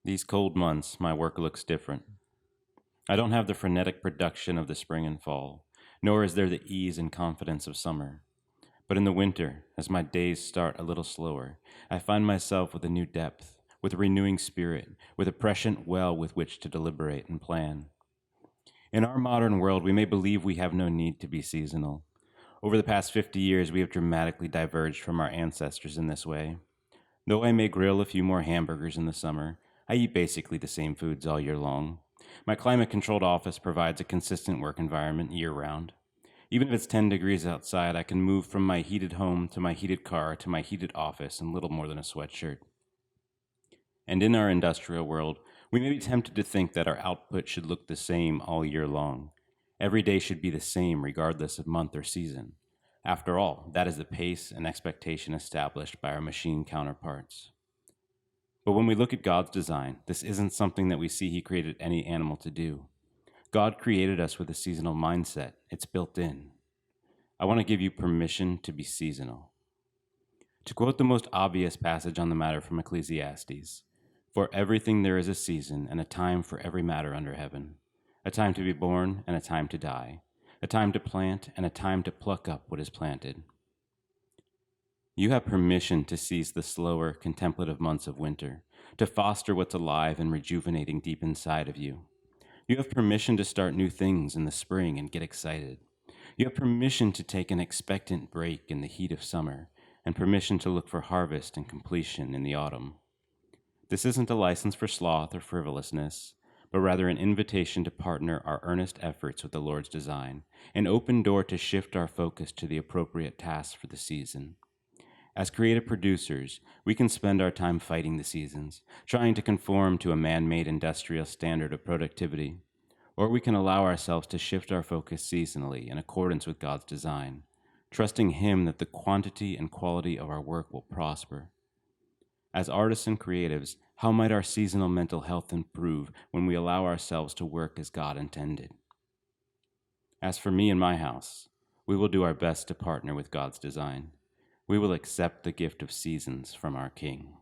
These cold months, my work looks different. I don't have the frenetic production of the spring and fall, nor is there the ease and confidence of summer. But in the winter, as my days start a little slower, I find myself with a new depth, with a renewing spirit, with a prescient well with which to deliberate and plan. In our modern world, we may believe we have no need to be seasonal. Over the past 50 years, we have dramatically diverged from our ancestors in this way. Though I may grill a few more hamburgers in the summer, I eat basically the same foods all year long. My climate controlled office provides a consistent work environment year round. Even if it's 10 degrees outside, I can move from my heated home to my heated car to my heated office in little more than a sweatshirt. And in our industrial world, we may be tempted to think that our output should look the same all year long. Every day should be the same regardless of month or season. After all, that is the pace and expectation established by our machine counterparts. But when we look at God's design, this isn't something that we see He created any animal to do. God created us with a seasonal mindset. It's built in. I want to give you permission to be seasonal. To quote the most obvious passage on the matter from Ecclesiastes, "For everything there is a season and a time for every matter under heaven, a time to be born and a time to die, a time to plant and a time to pluck up what is planted." You have permission to seize the slower, contemplative months of winter, to foster what's alive and rejuvenating deep inside of you. You have permission to start new things in the spring and get excited. You have permission to take an expectant break in the heat of summer, and permission to look for harvest and completion in the autumn. This isn't a license for sloth or frivolousness, but rather an invitation to partner our earnest efforts with the Lord's design, an open door to shift our focus to the appropriate tasks for the season. As creative producers, we can spend our time fighting the seasons, trying to conform to a man-made industrial standard of productivity, or we can allow ourselves to shift our focus seasonally in accordance with God's design, trusting Him that the quantity and quality of our work will prosper. As artists and creatives, how might our seasonal mental health improve when we allow ourselves to work as God intended? As for me and my house, we will do our best to partner with God's design. We will accept the gift of seasons from our King.